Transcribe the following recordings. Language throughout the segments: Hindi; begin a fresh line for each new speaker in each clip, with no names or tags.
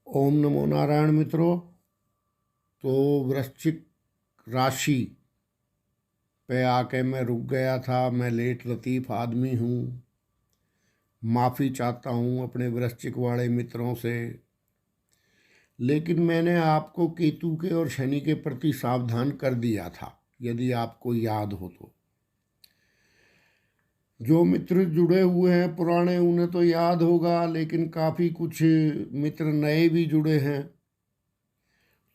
ओम नमो नारायण मित्रों। तो वृश्चिक राशि पे आके मैं रुक गया था। मैं लेट लतीफ़ आदमी हूँ, माफ़ी चाहता हूँ अपने वृश्चिक वाले मित्रों से। लेकिन मैंने आपको केतु के और शनि के प्रति सावधान कर दिया था, यदि आपको याद हो तो। जो मित्र जुड़े हुए हैं पुराने उन्हें तो याद होगा, लेकिन काफ़ी कुछ मित्र नए भी जुड़े हैं।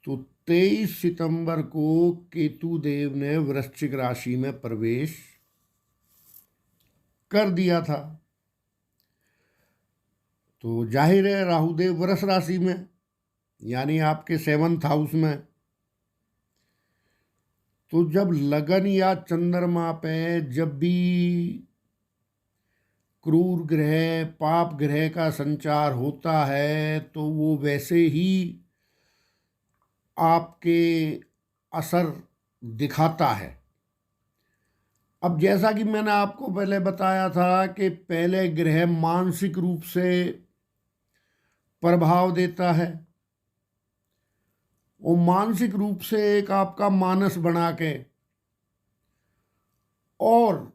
तो 23 सितंबर को केतु देव ने वृश्चिक राशि में प्रवेश कर दिया था। तो जाहिर है राहुदेव वृष राशि में, यानी आपके 7th हाउस में। तो जब लगन या चंद्रमा पे जब भी क्रूर ग्रह पाप ग्रह का संचार होता है तो वो वैसे ही आपके असर दिखाता है। अब जैसा कि मैंने आपको पहले बताया था कि पहले ग्रह मानसिक रूप से प्रभाव देता है। वो मानसिक रूप से एक आपका मानस बना के और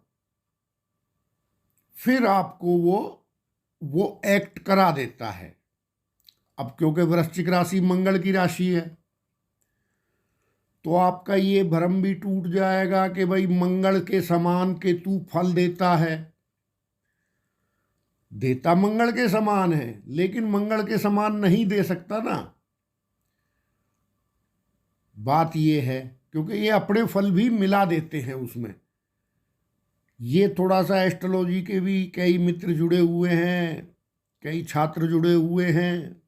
फिर आपको वो एक्ट करा देता है। अब क्योंकि वृश्चिक राशि मंगल की राशि है तो आपका ये भ्रम भी टूट जाएगा कि भाई मंगल के समान केतु फल देता है। देता मंगल के समान है, लेकिन मंगल के समान नहीं दे सकता ना। बात ये है क्योंकि ये अपने फल भी मिला देते हैं उसमें। ये थोड़ा सा एस्ट्रोलॉजी के भी कई मित्र जुड़े हुए हैं, कई छात्र जुड़े हुए हैं।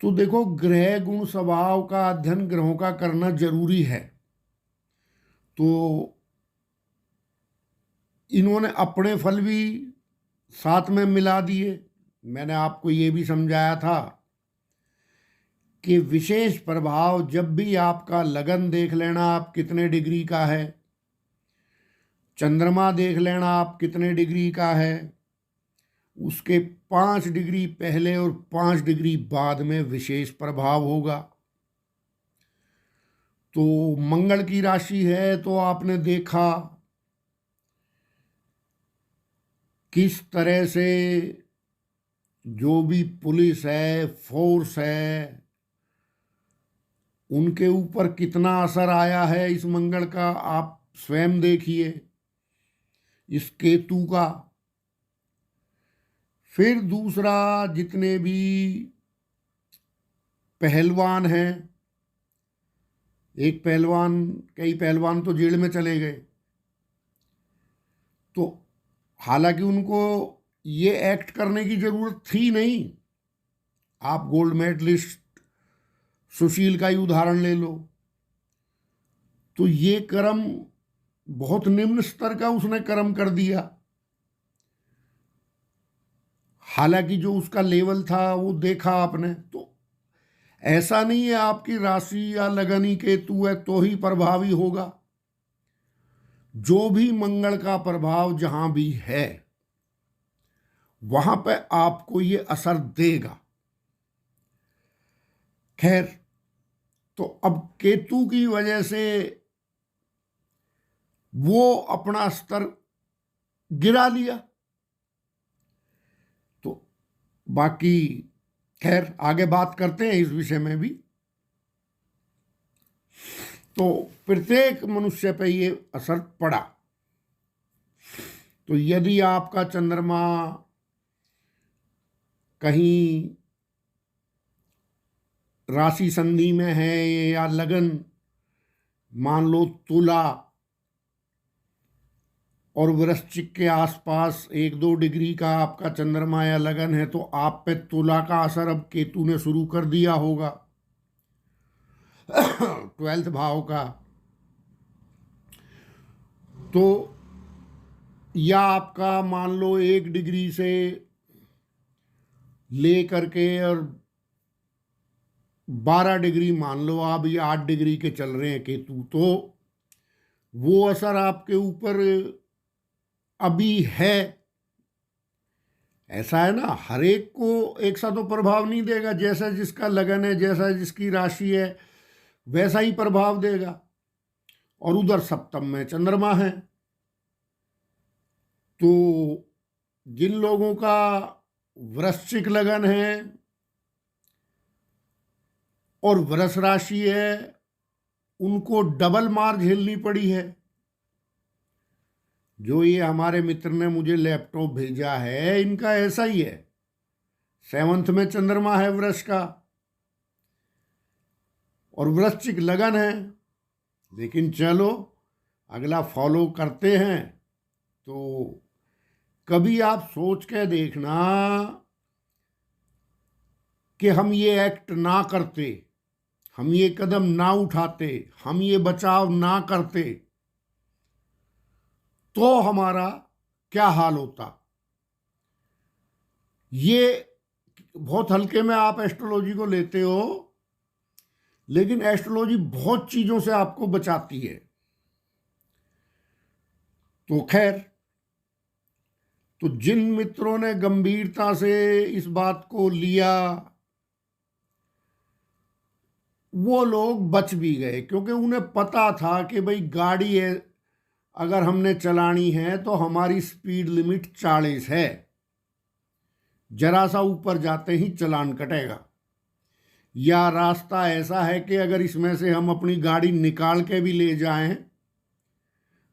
तो देखो, ग्रह गुण स्वभाव का अध्ययन ग्रहों का करना जरूरी है। तो इन्होंने अपने फल भी साथ में मिला दिए। मैंने आपको ये भी समझाया था कि विशेष प्रभाव जब भी आपका लगन देख लेना आप कितने डिग्री का है, चंद्रमा देख लेना आप कितने डिग्री का है, उसके 5 डिग्री पहले और 5 डिग्री बाद में विशेष प्रभाव होगा। तो मंगल की राशि है तो आपने देखा किस तरह से जो भी पुलिस है, फोर्स है, उनके ऊपर कितना असर आया है इस मंगल का। आप स्वयं देखिए इस केतु का। फिर दूसरा, जितने भी पहलवान हैं, एक पहलवान, कई पहलवान तो जेल में चले गए। तो हालांकि उनको ये एक्ट करने की जरूरत थी नहीं। आप गोल्ड मेडलिस्ट सुशील का ही उदाहरण ले लो। तो ये कर्म बहुत निम्न स्तर का उसने कर्म कर दिया। हालांकि जो उसका लेवल था वो देखा आपने। तो ऐसा नहीं है आपकी राशि या लगन ही केतु है तो ही प्रभावी होगा। जो भी मंगल का प्रभाव जहां भी है वहां पे आपको ये असर देगा। खैर, तो अब केतु की वजह से वो अपना स्तर गिरा लिया। तो बाकी खैर आगे बात करते हैं इस विषय में भी। तो प्रत्येक मनुष्य पे ये असर पड़ा। तो यदि आपका चंद्रमा कहीं राशि संधि में है या लगन, मान लो तुला और वृश्चिक के आसपास 1-2 डिग्री का आपका चंद्रमा या लगन है, तो आप पे तुला का असर अब केतु ने शुरू कर दिया होगा 12th भाव का। तो या आपका मान लो 1 डिग्री से ले करके और 12 डिग्री मान लो आप, ये 8 डिग्री के चल रहे हैं केतु, तो वो असर आपके ऊपर अभी है। ऐसा है ना, हर एक को एक सा तो प्रभाव नहीं देगा। जैसा जिसका लगन है, जैसा जिसकी राशि है, वैसा ही प्रभाव देगा। और उधर सप्तम में चंद्रमा है, तो जिन लोगों का वृश्चिक लगन है और वृष राशि है, उनको डबल मार झेलनी पड़ी है। जो ये हमारे मित्र ने मुझे लैपटॉप भेजा है, इनका ऐसा ही है। 7th में चंद्रमा है वृष का, और वृश्चिक लगन है। लेकिन चलो अगला फॉलो करते हैं। तो कभी आप सोच के देखना कि हम ये एक्ट ना करते, हम ये कदम ना उठाते, हम ये बचाव ना करते, तो हमारा क्या हाल होता। ये बहुत हल्के में आप एस्ट्रोलॉजी को लेते हो, लेकिन एस्ट्रोलॉजी बहुत चीजों से आपको बचाती है। तो खैर, तो जिन मित्रों ने गंभीरता से इस बात को लिया, वो लोग बच भी गए, क्योंकि उन्हें पता था कि भाई गाड़ी है, अगर हमने चलानी है तो हमारी स्पीड लिमिट 40 है। जरा सा ऊपर जाते ही चालान कटेगा। या रास्ता ऐसा है कि अगर इसमें से हम अपनी गाड़ी निकाल के भी ले जाएं,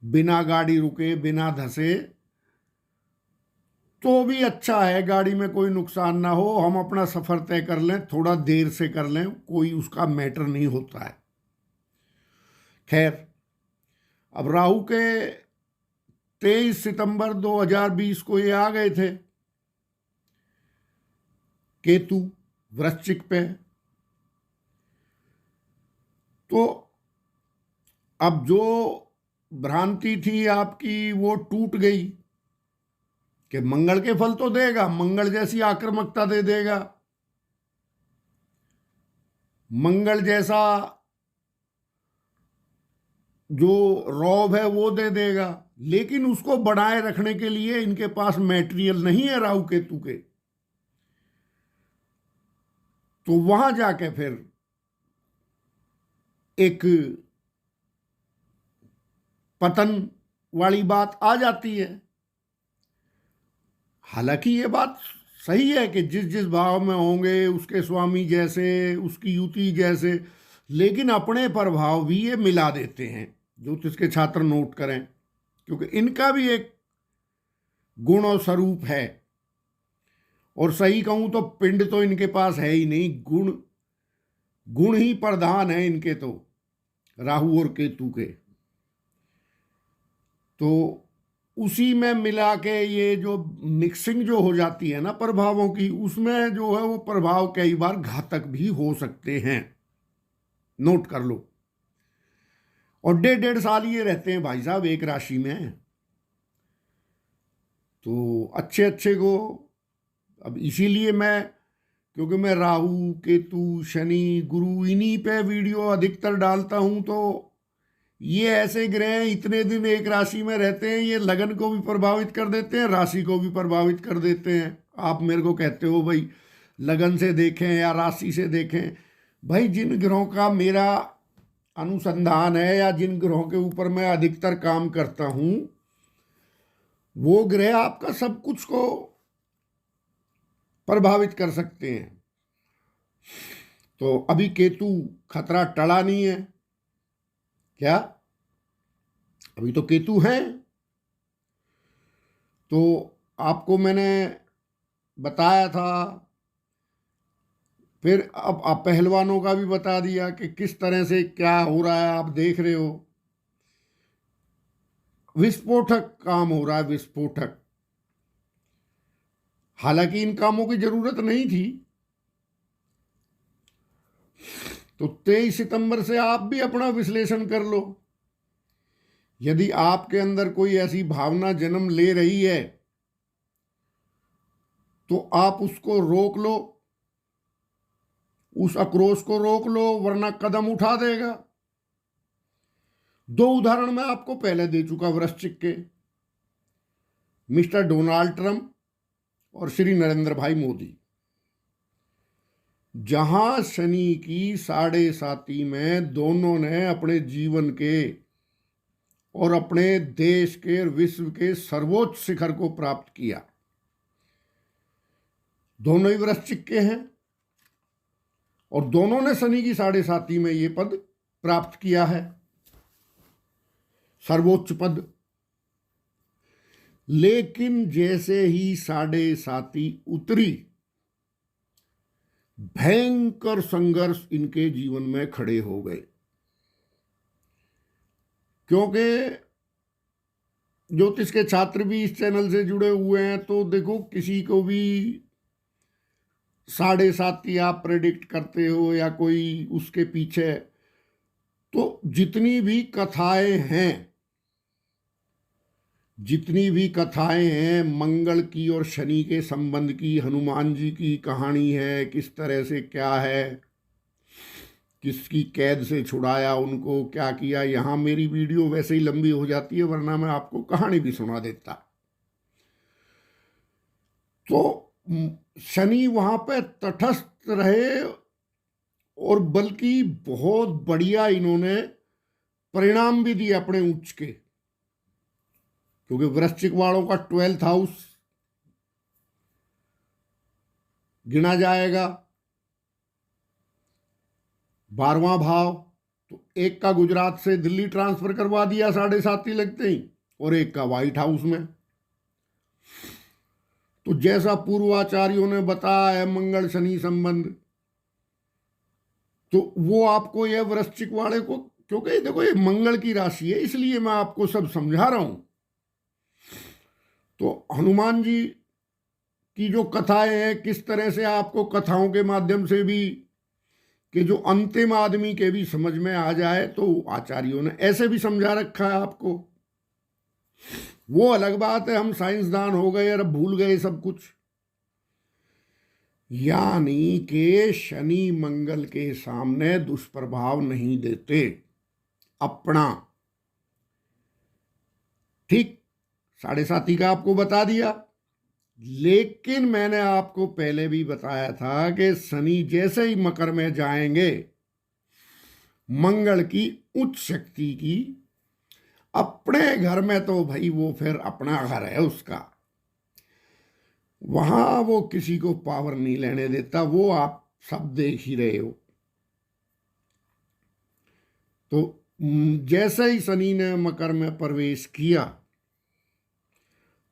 बिना गाड़ी रुके, बिना धंसे, तो भी अच्छा है, गाड़ी में कोई नुकसान ना हो, हम अपना सफ़र तय कर लें, थोड़ा देर से कर लें, कोई उसका मैटर नहीं होता है। खैर, अब राहु के 23 सितंबर 2020 को ये आ गए थे, केतु वृश्चिक पे। तो अब जो भ्रांति थी आपकी वो टूट गई कि मंगल के फल तो देगा, मंगल जैसी आक्रामकता दे देगा, मंगल जैसा जो रौब है वो दे देगा। लेकिन उसको बनाए रखने के लिए इनके पास मैटेरियल नहीं है राहु केतु के। तो वहां जाके फिर एक पतन वाली बात आ जाती है। हालांकि ये बात सही है कि जिस जिस भाव में होंगे उसके स्वामी जैसे, उसकी युति जैसे, लेकिन अपने प्रभाव भी ये मिला देते हैं। ज्योतिष के छात्र नोट करें, क्योंकि इनका भी एक गुण और स्वरूप है। और सही कहूं तो पिंड तो इनके पास है ही नहीं, गुण गुण ही प्रधान है इनके, तो राहु और केतु के। तो उसी में मिला के ये जो मिक्सिंग जो हो जाती है ना प्रभावों की, उसमें जो है वो प्रभाव कई बार घातक भी हो सकते हैं। नोट कर लो। और 1.5 साल ये रहते हैं भाई साहब एक राशि में। तो अच्छे अच्छे को, अब इसीलिए क्योंकि मैं राहु केतु शनि गुरु इन्हीं पे वीडियो अधिकतर डालता हूं, तो ये ऐसे ग्रह इतने दिन एक राशि में रहते हैं, ये लगन को भी प्रभावित कर देते हैं, राशि को भी प्रभावित कर देते हैं। आप मेरे को कहते हो भाई लगन से देखें या राशि से देखें। भाई जिन ग्रहों का मेरा अनुसंधान है या जिन ग्रहों के ऊपर मैं अधिकतर काम करता हूं, वो ग्रह आपका सब कुछ को प्रभावित कर सकते हैं। तो अभी केतु खतरा टला नहीं है क्या? अभी तो केतु है। तो आपको मैंने बताया था, फिर अब आप पहलवानों का भी बता दिया कि किस तरह से क्या हो रहा है। आप देख रहे हो विस्फोटक काम हो रहा है, विस्फोटक। हालांकि इन कामों की जरूरत नहीं थी। तो 23 सितंबर से आप भी अपना विश्लेषण कर लो। यदि आपके अंदर कोई ऐसी भावना जन्म ले रही है तो आप उसको रोक लो, उस आक्रोश को रोक लो, वरना कदम उठा देगा। 2 उदाहरण मैं आपको पहले दे चुका वृश्चिक के। मिस्टर डोनाल्ड ट्रंप और श्री नरेंद्र भाई मोदी। जहां शनि की साढ़े साती में दोनों ने अपने जीवन के और अपने देश के और विश्व के सर्वोच्च शिखर को प्राप्त किया। दोनों ही वृश्चिक के हैं और दोनों ने शनि की साढ़े साती में ये पद प्राप्त किया है, सर्वोच्च पद। लेकिन जैसे ही साढ़े साती उतरी, भयंकर संघर्ष इनके जीवन में खड़े हो गए। क्योंकि ज्योतिष के छात्र भी इस चैनल से जुड़े हुए हैं, तो देखो किसी को भी साढ़े साती आप प्रेडिक्ट करते हो या कोई उसके पीछे, तो जितनी भी कथाएं हैं मंगल की और शनि के संबंध की, हनुमान जी की कहानी है, किस तरह से क्या है, किसकी कैद से छुड़ाया उनको, क्या किया। यहाँ मेरी वीडियो वैसे ही लंबी हो जाती है, वरना मैं आपको कहानी भी सुना देता। तो शनि वहां पे तटस्थ रहे और बल्कि बहुत बढ़िया इन्होंने परिणाम भी दिए अपने उच्च के, क्योंकि वृश्चिक वालों का 12th हाउस गिना जाएगा, 12वां भाव। तो एक का गुजरात से दिल्ली ट्रांसफर करवा दिया साढ़े साती लगते ही, और एक का व्हाइट हाउस में। तो जैसा पूर्वाचार्यों ने बताया है मंगल शनि संबंध, तो वो आपको यह वृश्चिक वाले को, क्योंकि देखो ये मंगल की राशि है, इसलिए मैं आपको सब समझा रहा हूं। तो हनुमान जी की जो कथाएं हैं, किस तरह से आपको कथाओं के माध्यम से भी कि जो अंतिम आदमी के भी समझ में आ जाए, तो आचार्यों ने ऐसे भी समझा रखा है आपको। वो अलग बात है, हम साइंसदान हो गए और अब भूल गए सब कुछ। यानी कि शनि मंगल के सामने दुष्प्रभाव नहीं देते अपना। ठीक, साढ़े साती का आपको बता दिया। लेकिन मैंने आपको पहले भी बताया था कि शनि जैसे ही मकर में जाएंगे, मंगल की उच्च शक्ति की, अपने घर में तो भाई वो फिर अपना घर है उसका, वहां वो किसी को पावर नहीं लेने देता। वो आप सब देख ही रहे हो। तो जैसे ही शनि ने मकर में प्रवेश किया,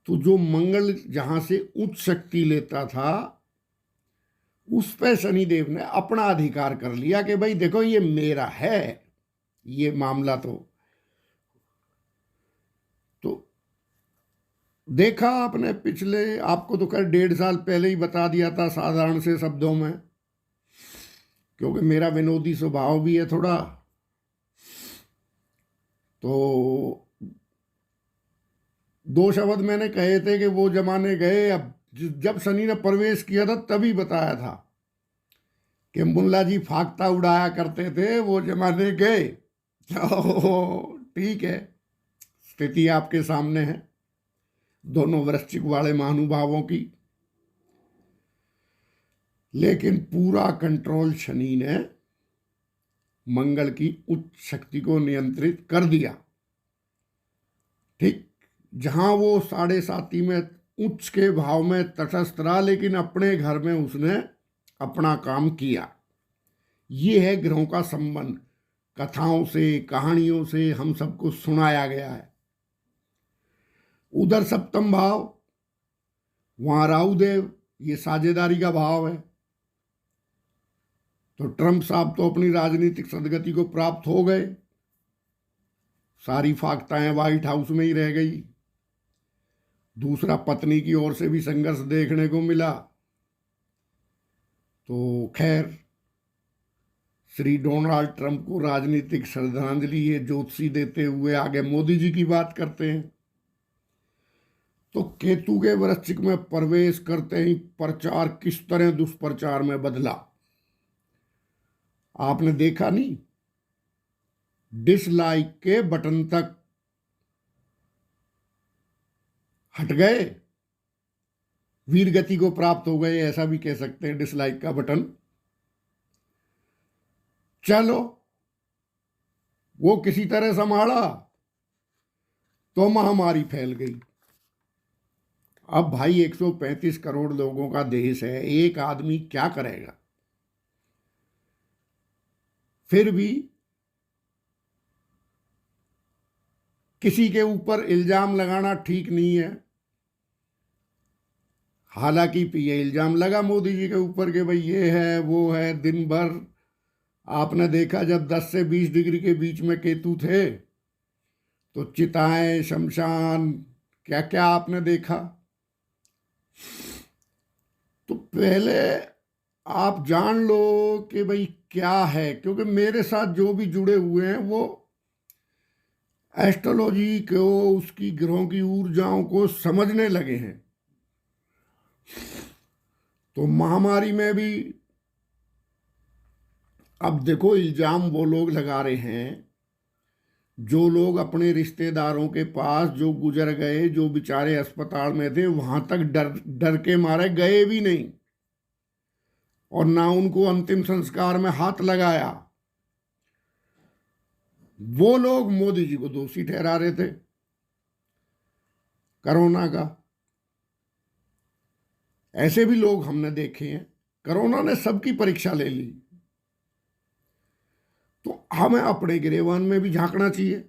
तो जो मंगल जहां से उच्च शक्ति लेता था, उस पे शनिदेव ने अपना अधिकार कर लिया कि भाई देखो ये मेरा है ये मामला। तो देखा आपने पिछले, आपको तो खैर 1.5 साल पहले ही बता दिया था साधारण से शब्दों में, क्योंकि मेरा विनोदी स्वभाव भी है थोड़ा। तो 2 शब्द मैंने कहे थे कि वो जमाने गए। अब जब शनि ने प्रवेश किया था तभी बताया था कि मुल्ला जी फाख्ता उड़ाया करते थे, वो जमाने गए। तो ठीक है, स्थिति आपके सामने है दोनों वृश्चिक वाले महानुभावों की। लेकिन पूरा कंट्रोल शनि ने मंगल की उच्च शक्ति को नियंत्रित कर दिया। ठीक, जहां वो साढ़े साती में उच्च के भाव में तटस्थ रहा, लेकिन अपने घर में उसने अपना काम किया। ये है ग्रहों का संबंध, कथाओं से कहानियों से हम सबको सुनाया गया है। उधर सप्तम भाव, वहां राहुदेव, ये साझेदारी का भाव है। तो ट्रंप साहब तो अपनी राजनीतिक सदगति को प्राप्त हो गए, सारी फाख्ताएं व्हाइट हाउस में ही रह गई। दूसरा, पत्नी की ओर से भी संघर्ष देखने को मिला। तो खैर, श्री डोनाल्ड ट्रंप को राजनीतिक श्रद्धांजलि ये ज्योतिषी देते हुए आगे मोदी जी की बात करते हैं। तो केतु के वृश्चिक में प्रवेश करते ही प्रचार किस तरह दुष्प्रचार में बदला, आपने देखा नहीं? डिसलाइक के बटन तक हट गए। वीर गति को प्राप्त हो गए, ऐसा भी कह सकते हैं, डिसलाइक का बटन। चलो, वो किसी तरह संभाला तो महामारी फैल गई। अब भाई 135 करोड़ लोगों का देश है, एक आदमी क्या करेगा? फिर भी किसी के ऊपर इल्जाम लगाना ठीक नहीं है। हालांकि ये इल्जाम लगा मोदी जी के ऊपर कि भाई ये है वो है। दिन भर आपने देखा, जब 10 से 20 डिग्री के बीच में केतु थे तो चिताएं, शमशान, क्या क्या आपने देखा। तो पहले आप जान लो कि भाई क्या है, क्योंकि मेरे साथ जो भी जुड़े हुए हैं वो एस्ट्रोलॉजी को, उसकी ग्रहों की ऊर्जाओं को समझने लगे हैं। तो महामारी में भी अब देखो, इल्जाम वो लोग लगा रहे हैं जो लोग अपने रिश्तेदारों के पास जो गुजर गए, जो बेचारे अस्पताल में थे, वहां तक डर डर के मारे गए भी नहीं और ना उनको अंतिम संस्कार में हाथ लगाया। वो लोग मोदी जी को दोषी ठहरा रहे थे कोरोना का। ऐसे भी लोग हमने देखे हैं। कोरोना ने सबकी परीक्षा ले ली, तो हमें अपने गिरेबान में भी झांकना चाहिए।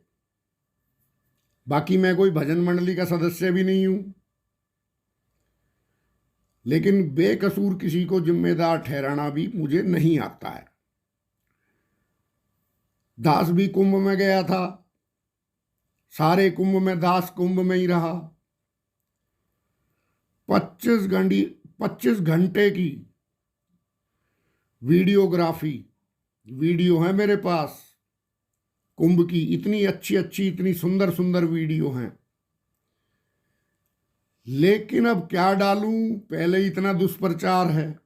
बाकी मैं कोई भजन मंडली का सदस्य भी नहीं हूं, लेकिन बेकसूर किसी को जिम्मेदार ठहराना भी मुझे नहीं आता है। दास भी कुंभ में गया था, सारे कुंभ में दास कुंभ में ही रहा। 25 घंटे की वीडियोग्राफी वीडियो है मेरे पास कुंभ की। इतनी अच्छी अच्छी, इतनी सुंदर सुंदर वीडियो हैं। लेकिन अब क्या डालूं, पहले ही इतना दुष्प्रचार है,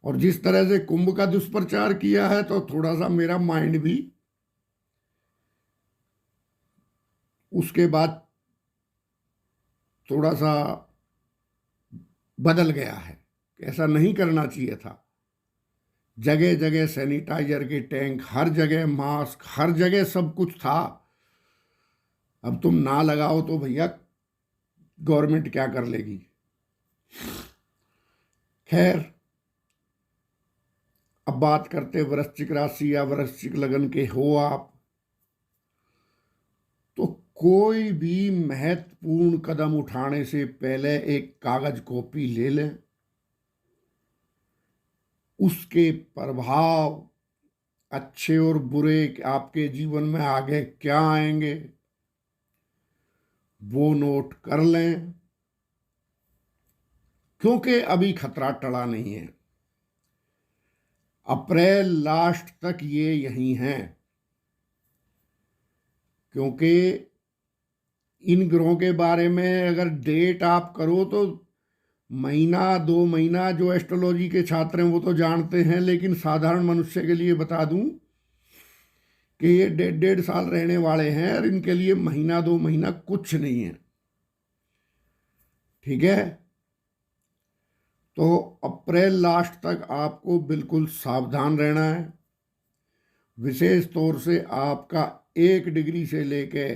और जिस तरह से कुंभ का दुष्प्रचार किया है तो थोड़ा सा मेरा माइंड भी उसके बाद थोड़ा सा बदल गया है। ऐसा नहीं करना चाहिए था। जगह जगह सैनिटाइजर के टैंक, हर जगह मास्क, हर जगह सब कुछ था। अब तुम ना लगाओ तो भैया गवर्नमेंट क्या कर लेगी। खैर, अब बात करते वृश्चिक राशि या वृश्चिक लगन के हो आप, तो कोई भी महत्वपूर्ण कदम उठाने से पहले एक कागज कॉपी ले लें। उसके प्रभाव अच्छे और बुरे आपके जीवन में आगे क्या आएंगे वो नोट कर लें, क्योंकि अभी खतरा टला नहीं है। अप्रैल लास्ट तक ये यहीं हैं, क्योंकि इन ग्रहों के बारे में अगर डेट आप करो तो महीना 2 महीना, जो एस्ट्रोलॉजी के छात्र हैं वो तो जानते हैं, लेकिन साधारण मनुष्य के लिए बता दूं कि ये 1.5 साल रहने वाले हैं और इनके लिए महीना 2 महीना कुछ नहीं है। ठीक है, तो अप्रैल लास्ट तक आपको बिल्कुल सावधान रहना है। विशेष तौर से आपका 1 डिग्री से लेके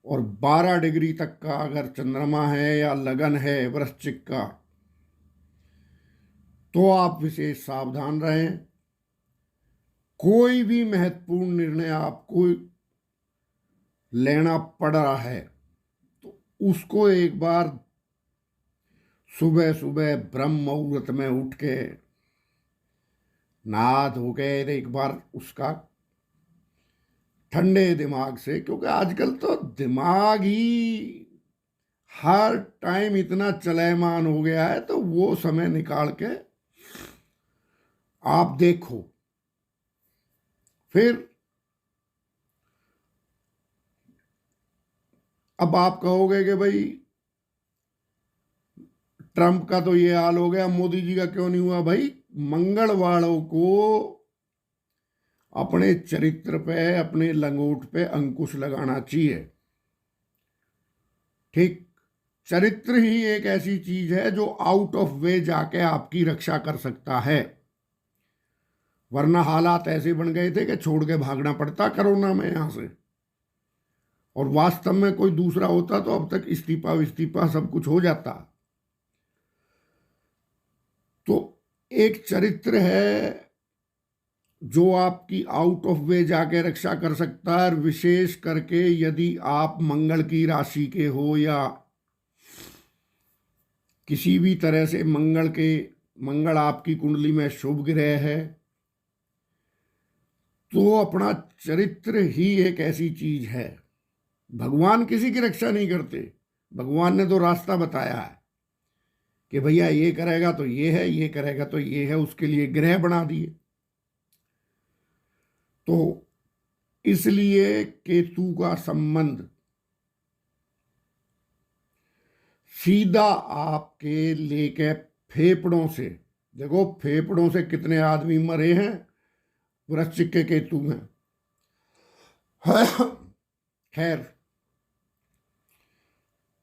और 12 डिग्री तक का अगर चंद्रमा है या लगन है वृश्चिक का, तो आप विशेष सावधान रहें। कोई भी महत्वपूर्ण निर्णय आपको लेना पड़ रहा है तो उसको एक बार सुबह सुबह ब्रह्म मुहूर्त में उठ के नहा धो के एक बार उसका ठंडे दिमाग से, क्योंकि आजकल तो दिमाग ही हर टाइम इतना चलयमान हो गया है, तो वो समय निकाल के आप देखो। फिर अब आप कहोगे कि भाई ट्रंप का तो ये हाल हो गया, मोदी जी का क्यों नहीं हुआ? भाई, मंगलवारों को अपने चरित्र पे, अपने लंगोट पे अंकुश लगाना चाहिए। ठीक, चरित्र ही एक ऐसी चीज है जो आउट ऑफ वे जाके आपकी रक्षा कर सकता है, वरना हालात ऐसे बन गए थे कि छोड़ के भागना पड़ता कोरोना में यहां से, और वास्तव में कोई दूसरा होता तो अब तक इस्तीफा विस्तीफा सब कुछ हो जाता। तो एक चरित्र है जो आपकी आउट ऑफ वे जाके रक्षा कर सकता है, विशेष करके यदि आप मंगल की राशि के हो या किसी भी तरह से मंगल आपकी कुंडली में शुभ ग्रह है, तो अपना चरित्र ही एक ऐसी चीज है। भगवान किसी की रक्षा नहीं करते, भगवान ने तो रास्ता बताया है कि भैया ये करेगा तो ये है, ये करेगा तो ये है, उसके लिए ग्रह बना दिए। तो इसलिए केतु का संबंध सीधा आपके लेके फेफड़ों से, देखो फेफड़ों से कितने आदमी मरे हैं वृश्चिक के केतु में। खैर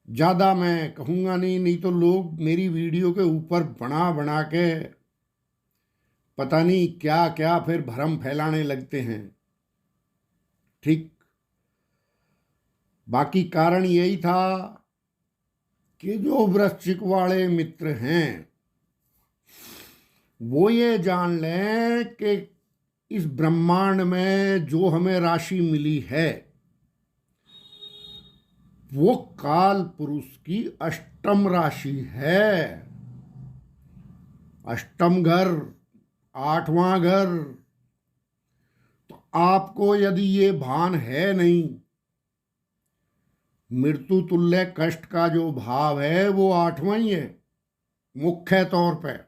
ज्यादा मैं कहूंगा नहीं तो लोग मेरी वीडियो के ऊपर बना बना के पता नहीं क्या क्या फिर भ्रम फैलाने लगते हैं। ठीक, बाकी कारण यही था कि जो वृश्चिक वाले मित्र हैं वो ये जान लें कि इस ब्रह्मांड में जो हमें राशि मिली है वो काल पुरुष की अष्टम राशि है। अष्टम घर, आठवां घर। तो आपको यदि ये भान है नहीं, मृत्यु तुल्य कष्ट का जो भाव है वो आठवां ही है मुख्य तौर पे,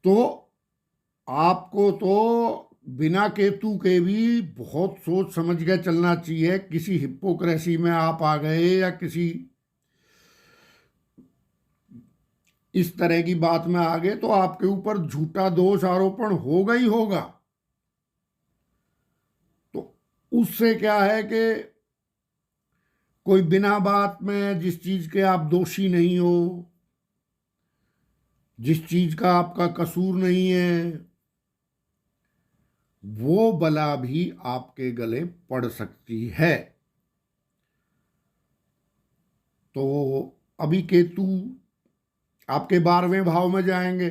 तो आपको तो बिना केतु के भी बहुत सोच समझ के चलना चाहिए। किसी हिपोक्रेसी में आप आ गए या किसी इस तरह की बात में आ गए तो आपके ऊपर झूठा दोष आरोपण होगा ही होगा। तो उससे क्या है कि कोई बिना बात में जिस चीज के आप दोषी नहीं हो, जिस चीज का आपका कसूर नहीं है, वो बला भी आपके गले पड़ सकती है। तो अभी केतु आपके 12वें भाव में जाएंगे।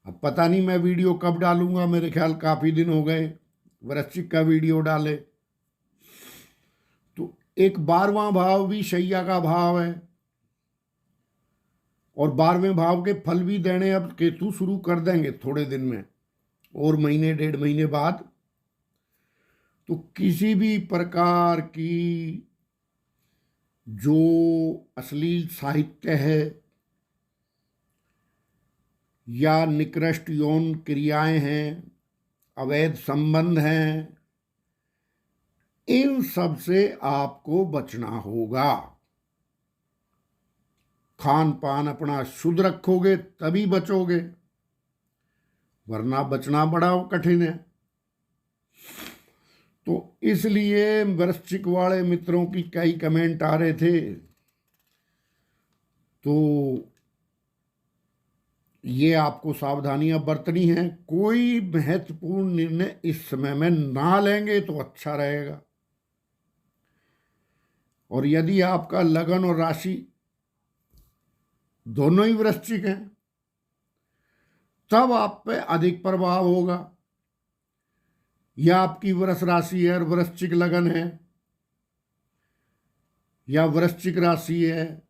अब पता नहीं मैं वीडियो कब डालूंगा, मेरे ख्याल काफी दिन हो गए वृश्चिक का वीडियो डाले। तो एक 12वां भाव भी शैया का भाव है और 12वें भाव के फल भी देने अब केतु शुरू कर देंगे थोड़े दिन में, और महीने डेढ़ महीने बाद। तो किसी भी प्रकार की जो अश्लील साहित्य है या निकृष्ट यौन क्रियाएं हैं, अवैध संबंध हैं, इन सब से आपको बचना होगा। खान पान अपना शुद्ध रखोगे तभी बचोगे, वरना बचना बड़ा कठिन है। तो इसलिए वृश्चिक वाले मित्रों की कई कमेंट आ रहे थे, तो ये आपको सावधानियां बरतनी है। कोई महत्वपूर्ण निर्णय इस समय में ना लेंगे तो अच्छा रहेगा। और यदि आपका लगन और राशि दोनों ही वृश्चिक हैं तब आप पे अधिक प्रभाव होगा। या आपकी वृष राशि है और वृश्चिक लगन है, या वृश्चिक राशि है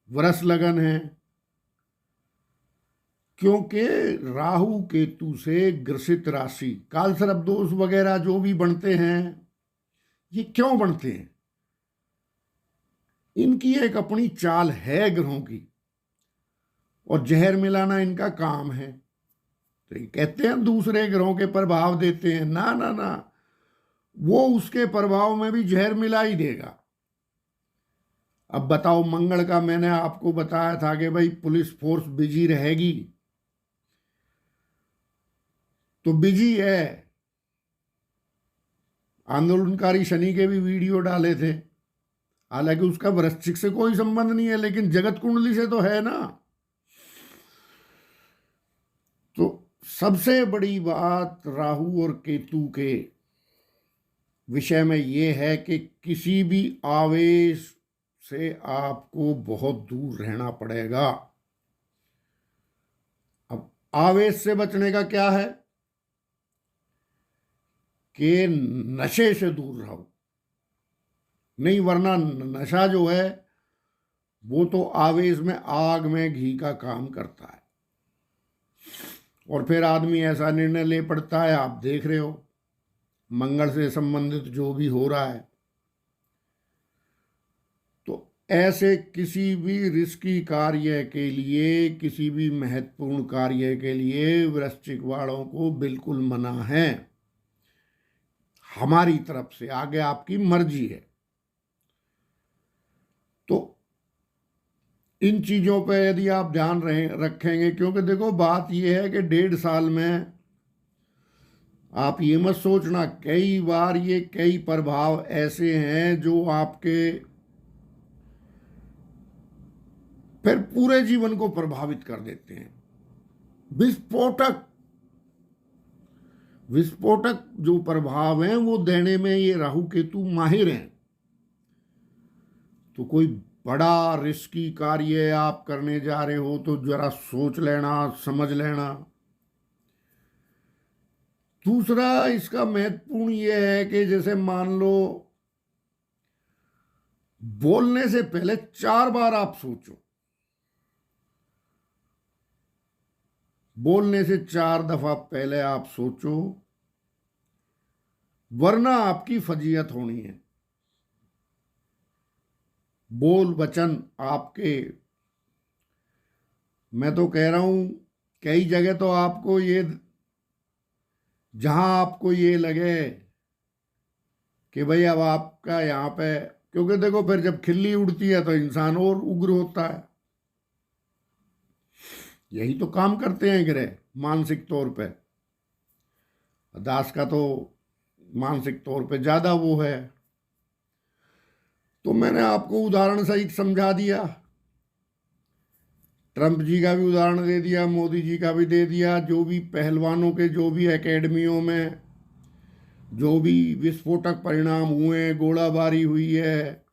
वृष लगन है, क्योंकि राहु केतु से ग्रसित राशि कालसर्प दोष वगैरह जो भी बनते हैं, ये क्यों बनते हैं? इनकी एक अपनी चाल है ग्रहों की, और जहर मिलाना इनका काम है। तो ये कहते हैं दूसरे ग्रहों के प्रभाव देते हैं, ना ना ना, वो उसके प्रभाव में भी जहर मिला ही देगा। अब बताओ, मंगल का मैंने आपको बताया था कि भाई पुलिस फोर्स बिजी रहेगी, तो बिजी है। आंदोलनकारी शनि के भी वीडियो डाले थे, हालांकि उसका वृश्चिक से कोई संबंध नहीं है, लेकिन जगत कुंडली से तो है ना। तो सबसे बड़ी बात राहु और केतु के विषय में ये है कि किसी भी आवेश से आपको बहुत दूर रहना पड़ेगा। अब आवेश से बचने का क्या है कि नशे से दूर रहो, नहीं वरना नशा जो है वो तो आवेश में आग में घी का काम करता है, और फिर आदमी ऐसा निर्णय ले पड़ता है। आप देख रहे हो मंगल से संबंधित जो भी हो रहा है। तो ऐसे किसी भी रिस्की कार्य के लिए, किसी भी महत्वपूर्ण कार्य के लिए वृश्चिक वालों को बिल्कुल मना है हमारी तरफ से, आगे आपकी मर्जी है। तो इन चीज़ों पे यदि आप ध्यान रखेंगे, क्योंकि देखो बात यह है कि 1.5 साल में आप ये मत सोचना, कई बार ये कई प्रभाव ऐसे हैं जो आपके फिर पूरे जीवन को प्रभावित कर देते हैं। विस्फोटक विस्फोटक जो प्रभाव हैं वो देने में ये राहु केतु माहिर हैं। तो कोई बड़ा रिस्की कार्य आप करने जा रहे हो तो जरा सोच लेना, समझ लेना। दूसरा इसका महत्वपूर्ण यह है कि जैसे मान लो बोलने से पहले 4 बार आप सोचो, बोलने से 4 दफा पहले आप सोचो, वरना आपकी फजीयत होनी है। बोल वचन आपके, मैं तो कह रहा हूं कई जगह तो आपको ये, जहां आपको ये लगे कि भाई अब आपका यहाँ पे, क्योंकि देखो फिर जब खिल्ली उड़ती है तो इंसान और उग्र होता है। यही तो काम करते हैं ग्रह मानसिक तौर पे। दास का तो मानसिक तौर पे ज्यादा वो है। तो मैंने आपको उदाहरण सहित समझा दिया, ट्रंप जी का भी उदाहरण दे दिया, मोदी जी का भी दे दिया, जो भी पहलवानों के जो भी एकेडमियों में जो भी विस्फोटक परिणाम हुए, गोलाबारी हुई है,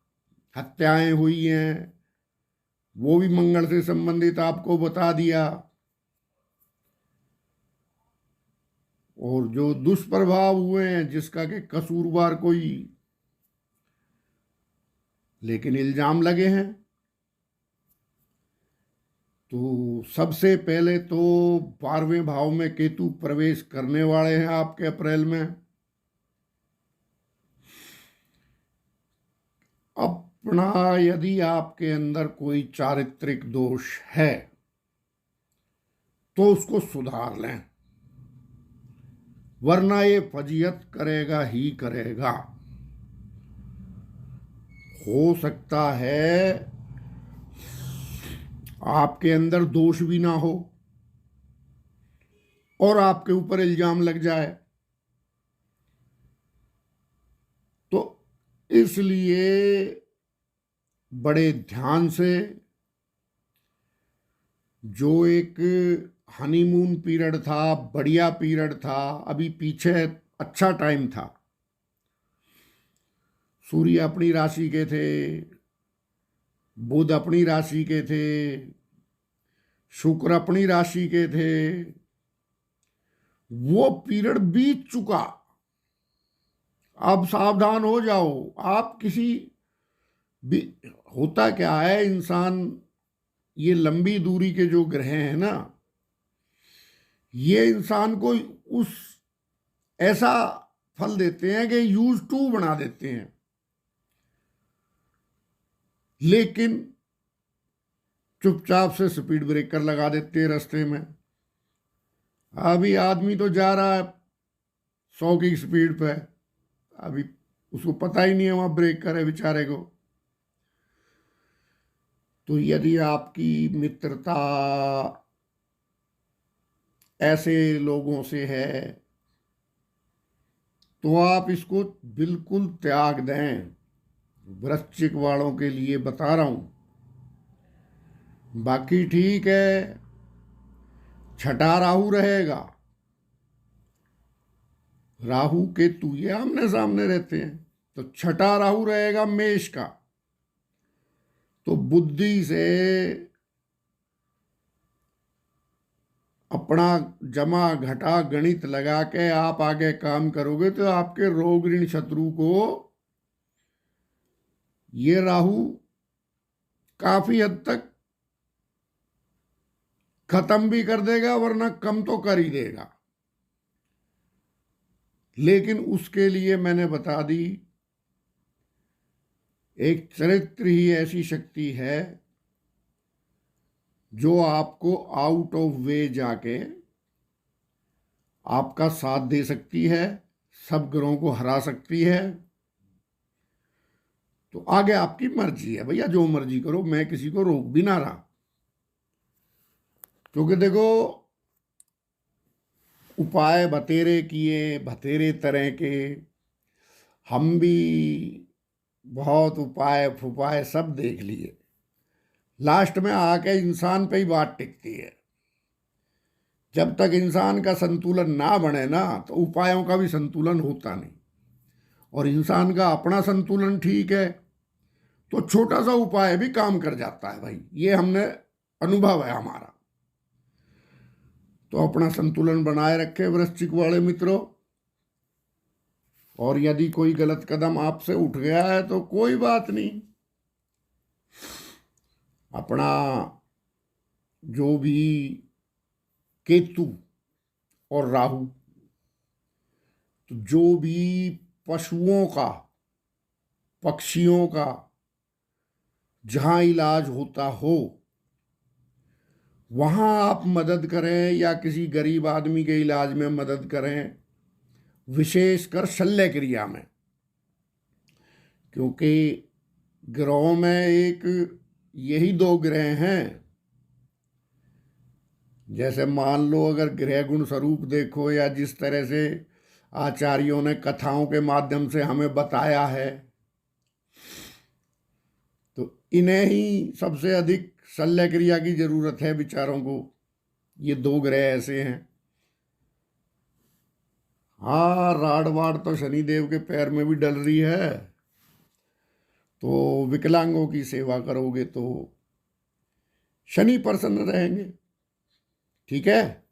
हत्याएं हुई हैं, वो भी मंगल से संबंधित आपको बता दिया। और जो दुष्प्रभाव हुए हैं जिसका कि कसूरवार कोई, लेकिन इल्जाम लगे हैं। तो सबसे पहले तो 12वें भाव में केतु प्रवेश करने वाले हैं आपके अप्रैल में। अपना यदि आपके अंदर कोई चारित्रिक दोष है तो उसको सुधार लें, वरना ये फजीयत करेगा ही करेगा। हो सकता है आपके अंदर दोष भी ना हो और आपके ऊपर इल्जाम लग जाए। तो इसलिए बड़े ध्यान से, जो एक हनीमून पीरियड था, बढ़िया पीरियड था, अभी पीछे अच्छा टाइम था, सूर्य अपनी राशि के थे, बुध अपनी राशि के थे, शुक्र अपनी राशि के थे, वो पीरियड बीत चुका। अब सावधान हो जाओ। आप किसी भी, होता क्या है इंसान, ये लंबी दूरी के जो ग्रह हैं ना, ये इंसान को उस ऐसा फल देते हैं कि यूज टू बना देते हैं, लेकिन चुपचाप से स्पीड ब्रेकर लगा देते हैं रास्ते में। अभी आदमी तो जा रहा है 100 की स्पीड पे, अभी उसको पता ही नहीं है वहां ब्रेकर है बेचारे को। तो यदि आपकी मित्रता ऐसे लोगों से है तो आप इसको बिल्कुल त्याग दें। वृश्चिक वालों के लिए बता रहा हूं। बाकी ठीक है, छठा राहु रहेगा। राहु केतु ये आमने सामने रहते हैं, तो छठा राहु रहेगा मेष का। तो बुद्धि से अपना जमा घटा गणित लगा के आप आगे काम करोगे तो आपके रोग ऋण शत्रु को ये राहु काफी हद तक खत्म भी कर देगा, वरना कम तो कर ही देगा। लेकिन उसके लिए मैंने बता दी, एक चरित्र ही ऐसी शक्ति है जो आपको आउट ऑफ वे जाके आपका साथ दे सकती है, सब ग्रहों को हरा सकती है। तो आगे आपकी मर्जी है भैया, जो मर्जी करो, मैं किसी को रोक भी ना रहा। क्योंकि देखो, उपाय बतेरे किए, बतेरे तरह के, हम भी बहुत उपाय फुपाय सब देख लिए, लास्ट में आके इंसान पे ही बात टिकती है। जब तक इंसान का संतुलन ना बने ना, तो उपायों का भी संतुलन होता नहीं। और इंसान का अपना संतुलन ठीक है तो छोटा सा उपाय भी काम कर जाता है भाई, ये हमने अनुभव है हमारा। तो अपना संतुलन बनाए रखे वृश्चिक वाले मित्रों। और यदि कोई गलत कदम आपसे उठ गया है तो कोई बात नहीं, अपना जो भी केतु और राहु, तो जो भी पशुओं का, पक्षियों का जहां इलाज होता हो वहां आप मदद करें, या किसी गरीब आदमी के इलाज में मदद करें, विशेषकर शल्य क्रिया में। क्योंकि ग्रहों में एक यही दो ग्रह हैं। जैसे मान लो, अगर ग्रह गुण स्वरूप देखो, या जिस तरह से आचार्यों ने कथाओं के माध्यम से हमें बताया है, तो इन्हें ही सबसे अधिक शल्य क्रिया की जरूरत है बेचारों को। ये दो ग्रह ऐसे हैं। हाँ, राड वाड तो शनिदेव के पैर में भी डल रही है, तो विकलांगों की सेवा करोगे तो शनि प्रसन्न रहेंगे। ठीक है,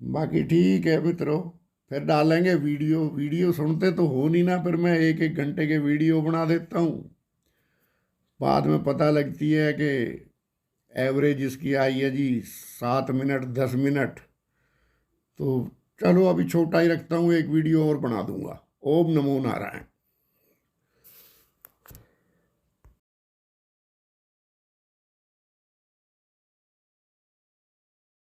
बाकी ठीक है मित्रों, फिर डालेंगे वीडियो। वीडियो सुनते तो हो नहीं ना, फिर मैं एक एक घंटे के वीडियो बना देता हूँ। बाद में पता लगती है कि एवरेज इसकी आई है जी 7 मिनट 10 मिनट। तो चलो अभी छोटा ही रखता हूँ, एक वीडियो और बना दूंगा। ओम नमो नारायण।